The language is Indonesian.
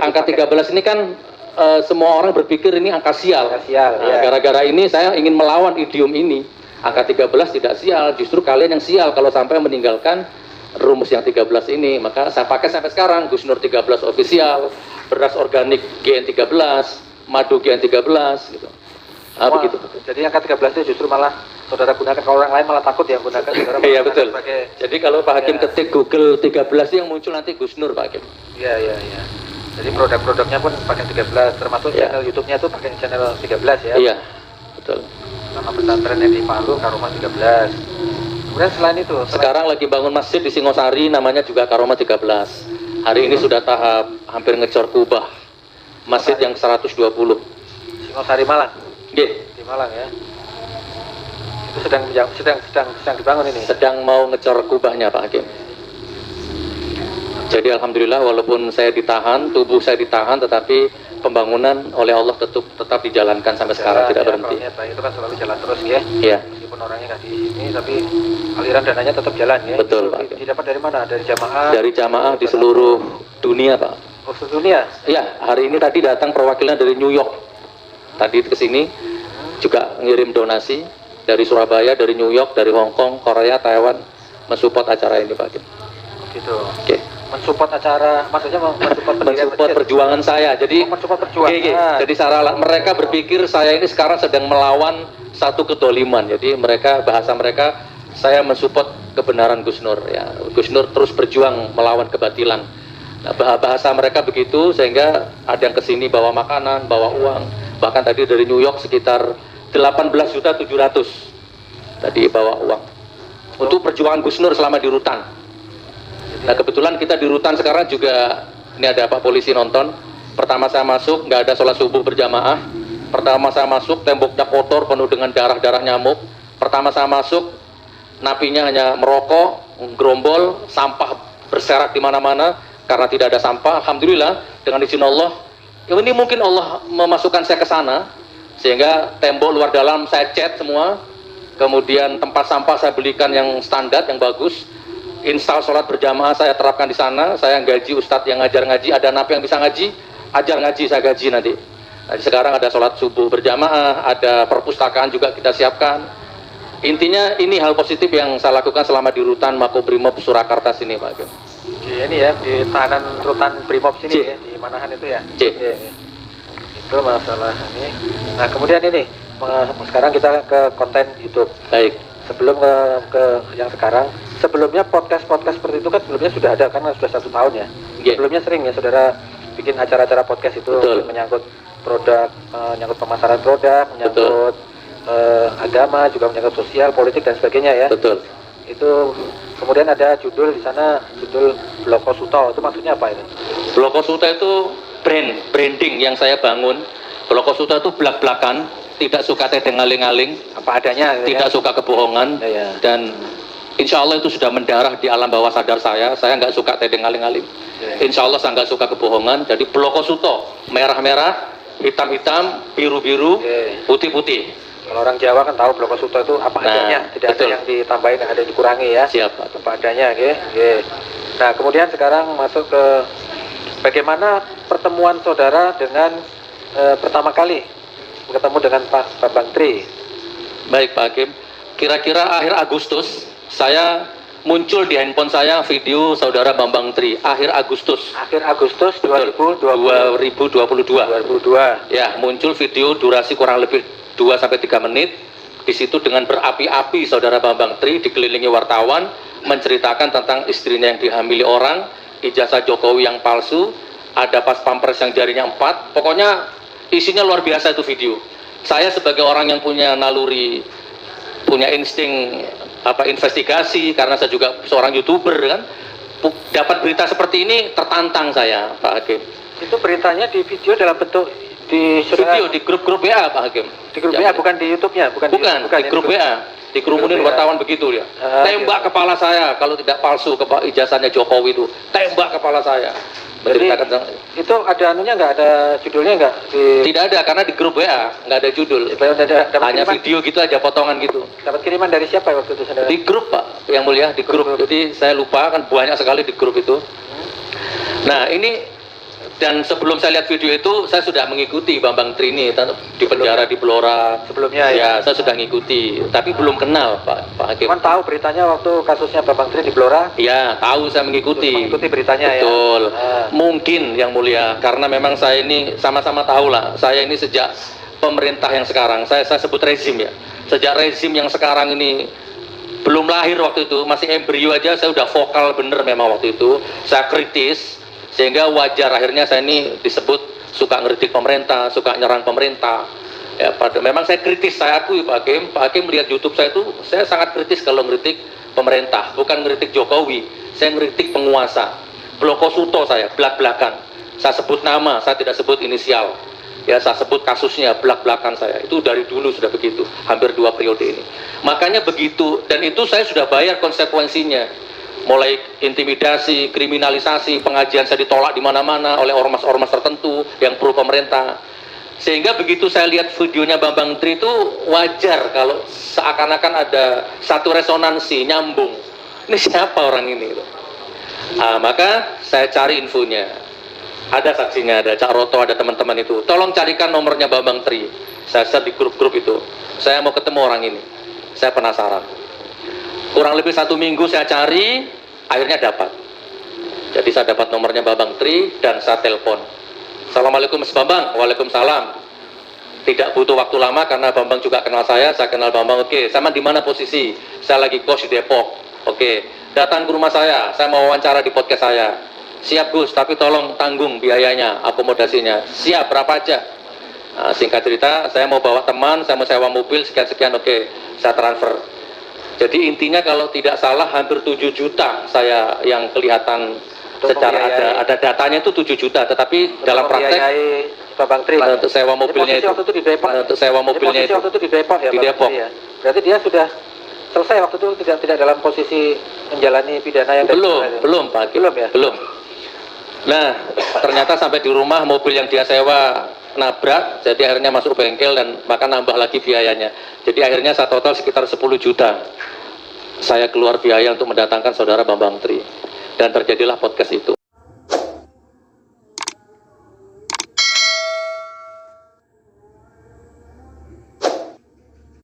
angka 13 ini kan semua orang berpikir ini angka sial. Gara-gara ini saya ingin melawan idiom ini. Angka 13 tidak sial, justru kalian yang sial kalau sampai meninggalkan rumus yang 13 ini. Maka saya pakai sampai sekarang, Gus Nur 13 official, beras organik GN13, madu GN13 gitu. Begitu. Jadi angka 13 itu justru malah saudara gunakan, kalau orang lain malah takut ya gunakan saudara. Iya betul. Jadi kalau Pak Hakim ketik Google 13 yang muncul nanti Gus Nur Pak Hakim. Iya. Jadi produk-produknya pun pakai 13, termasuk channel YouTube-nya itu pakai channel 13 ya. Iya, betul. Nama pesantren yang di Palu, Karomah 13. Kemudian selain itu, sekarang lagi bangun masjid di Singosari, namanya juga Karomah 13. Hari ini sudah tahap hampir ngecor kubah. Masjid yang 120. Singosari Malang. Iya. Di Malang ya. Itu sedang dibangun ini. Sedang mau ngecor kubahnya Pak Hakim. Jadi alhamdulillah walaupun saya ditahan, tubuh saya ditahan, tetapi pembangunan oleh Allah tetap dijalankan sampai sekarang, tidak berhenti. Itu kan selalu jalan terus ya. Iya. Meskipun orangnya nggak di sini, tapi aliran dananya tetap jalan ya. Betul Pak. Didapat dari mana? Dari jamaah? Dari jamaah di seluruh dunia Pak. Oh, seluruh dunia? Iya. Hari ini tadi datang perwakilan dari New York. Tadi ke sini juga ngirim donasi dari Surabaya, dari New York, dari Hong Kong, Korea, Taiwan, mensupport acara ini Pak. Gitu. Oke. Mensupport acara, maksudnya mensupport perjuangan saya. Jadi mensupport perjuangan. Jadi mereka berpikir saya ini sekarang sedang melawan satu kedoliman. Jadi bahasa mereka saya mensupport kebenaran Gus Nur ya. Gus Nur terus berjuang melawan kebatilan. Nah, bahasa mereka begitu sehingga ada yang kesini bawa makanan, bawa uang. Bahkan tadi dari New York sekitar 18.700.000 tadi bawa uang untuk perjuangan Gus Nur selama di rutan. Nah kebetulan kita di rutan sekarang juga, ini ada Pak Polisi nonton. Pertama saya masuk, nggak ada sholat subuh berjamaah. Pertama saya masuk, temboknya kotor, penuh dengan darah-darah nyamuk. Pertama saya masuk, napinya hanya merokok, gerombol, sampah berserak di mana-mana karena tidak ada sampah. Alhamdulillah dengan izin Allah, ini mungkin Allah memasukkan saya ke sana, sehingga tembok luar dalam saya cat semua. Kemudian tempat sampah saya belikan yang standar, yang bagus. Install sholat berjamaah saya terapkan di sana. Saya gaji ustadz yang ngajar ngaji. Ada napi yang bisa ngaji, ajar ngaji, saya gaji nanti. Nah, sekarang ada sholat subuh berjamaah, ada perpustakaan juga kita siapkan. Intinya ini hal positif yang saya lakukan selama di rutan Makobrimob Surakarta sini Pak. Ini ya, di tahanan rutan Brimob sini ya, di Manahan itu ya. Ya. Itu masalah ini. Nah kemudian ini, sekarang kita ke konten YouTube. Baik. Sebelum ke yang sekarang, sebelumnya podcast seperti itu kan sebelumnya sudah ada, karena sudah 1 tahun ya. Sebelumnya sering ya saudara bikin acara-acara podcast itu. Betul. Menyangkut produk, menyangkut pemasaran produk, menyangkut agama, juga menyangkut sosial, politik dan sebagainya ya. Betul. Itu kemudian ada judul di sana, judul Bloko Suto. Itu maksudnya apa ini? Bloko Suto itu branding yang saya bangun. Bloko Suto itu belak-belakan, tidak suka tedeng ngaling-ngaling, apa adanya, tidak suka kebohongan, dan insya Allah itu sudah mendarah di alam bawah sadar saya nggak suka tedeng ngaling-ngaling. Insya Allah saya nggak suka kebohongan. Jadi Bloko Suto, merah-merah, hitam-hitam, biru-biru, putih-putih. Kalau orang Jawa kan tahu Bloko Suto itu apa adanya, tidak ada yang ditambahin, ada yang dikurangi ya. Siap. Apa adanya, Nah kemudian sekarang masuk ke bagaimana pertemuan saudara dengan pertama kali bertemu dengan Pak Bambang Tri. Baik Pak Hakim, kira-kira akhir Agustus saya muncul di handphone saya video saudara Bambang Tri. Akhir Agustus 2022. Ya, muncul video durasi kurang lebih 2-3 menit. Di situ dengan berapi-api saudara Bambang Tri dikelilingi wartawan menceritakan tentang istrinya yang dihamili orang, ijazah Jokowi yang palsu, ada pas pampres yang jarinya 4. Pokoknya isinya luar biasa itu video. Saya sebagai orang yang punya naluri, punya insting investigasi, karena saya juga seorang YouTuber kan, dapat berita seperti ini tertantang saya Pak Hakim. Itu beritanya di video dalam bentuk di video di grup-grup WA Pak Hakim. Di grup WA, bukan di YouTube-nya, bukan di grup WA. Dikerumunin wartawan begitu ya. Tembak kepala saya kalau tidak palsu ijazahnya Jokowi itu. Tembak kepala saya. Jadi, itu ada anunya nggak, ada judulnya nggak? Tidak ada, karena di grup WA nggak ada judul. Hanya kiriman, video gitu aja, potongan gitu. Dapat kiriman dari siapa waktu itu saudara? Di grup Pak, yang mulia, di grup. Jadi saya lupa, kan banyak sekali di grup itu. Nah ini Dan sebelum saya lihat video itu, saya sudah mengikuti Bambang Tri ini di penjara di Blora. Sebelumnya Ya, saya sudah mengikuti, tapi belum kenal Pak Hakim. Cuman tahu beritanya waktu kasusnya Bambang Tri di Blora? Ya, tahu, saya mengikuti. Mengikuti beritanya. Betul. Ya. Mungkin Yang Mulia, karena memang saya ini sama-sama tahu lah. Saya ini sejak pemerintah yang sekarang, saya sebut rezim ya. Sejak rezim yang sekarang ini belum lahir waktu itu, masih embrio aja, saya udah vokal bener memang waktu itu. Saya kritis, sehingga wajar akhirnya saya ini disebut suka ngeritik pemerintah, suka nyerang pemerintah. Ya, memang saya kritis, saya akui Pak Hakim melihat YouTube saya itu, saya sangat kritis kalau ngeritik pemerintah, bukan ngeritik Jokowi, saya ngeritik penguasa. Bloko Suto saya, belak-belakan. Saya sebut nama, saya tidak sebut inisial. Ya, saya sebut kasusnya, belak-belakan saya. Itu dari dulu sudah begitu, hampir 2 periode ini. Makanya begitu, dan itu saya sudah bayar konsekuensinya. Mulai intimidasi, kriminalisasi, pengajian saya ditolak di mana-mana oleh ormas-ormas tertentu yang pro pemerintah. Sehingga begitu saya lihat videonya Bambang Tri itu wajar kalau seakan-akan ada satu resonansi, nyambung. Ini siapa orang ini? Maka saya cari infonya. Ada saksinya, ada Cak Roto, ada teman-teman itu. Tolong carikan nomornya Bambang Tri. Saya share di grup-grup itu. Saya mau ketemu orang ini. Saya penasaran. Kurang lebih 1 minggu saya cari, akhirnya dapat. Jadi saya dapat nomornya Bambang Tri dan saya telepon. Assalamualaikum Mas Bambang. Waalaikumsalam. Tidak butuh waktu lama karena Bambang juga kenal saya kenal Bambang. Oke, sama di mana posisi? Saya lagi kos di Depok. Oke, datang ke rumah saya mau wawancara di podcast saya. Siap Gus, tapi tolong tanggung biayanya, akomodasinya. Siap, berapa aja? Nah, singkat cerita, saya mau bawa teman, saya mau sewa mobil, sekian-sekian, oke, saya transfer. Jadi intinya kalau tidak salah hampir 7 juta saya yang kelihatan secara ada datanya itu 7 juta, tetapi dalam praktek Bambang Tri untuk sewa mobilnya itu. Waktu itu di Depok. Untuk sewa mobilnya itu. Waktu itu di Depok ya. Di Depok. Ya. Berarti dia sudah selesai waktu itu, tidak dalam posisi menjalani pidana yang belum Pak. Belum ya? Belum. Nah, ternyata sampai di rumah mobil yang dia sewa nabrak, jadi akhirnya masuk bengkel dan maka nambah lagi biayanya. Jadi akhirnya saya total sekitar 10 juta. Saya keluar biaya untuk mendatangkan saudara Bambang Tri. Dan terjadilah podcast itu.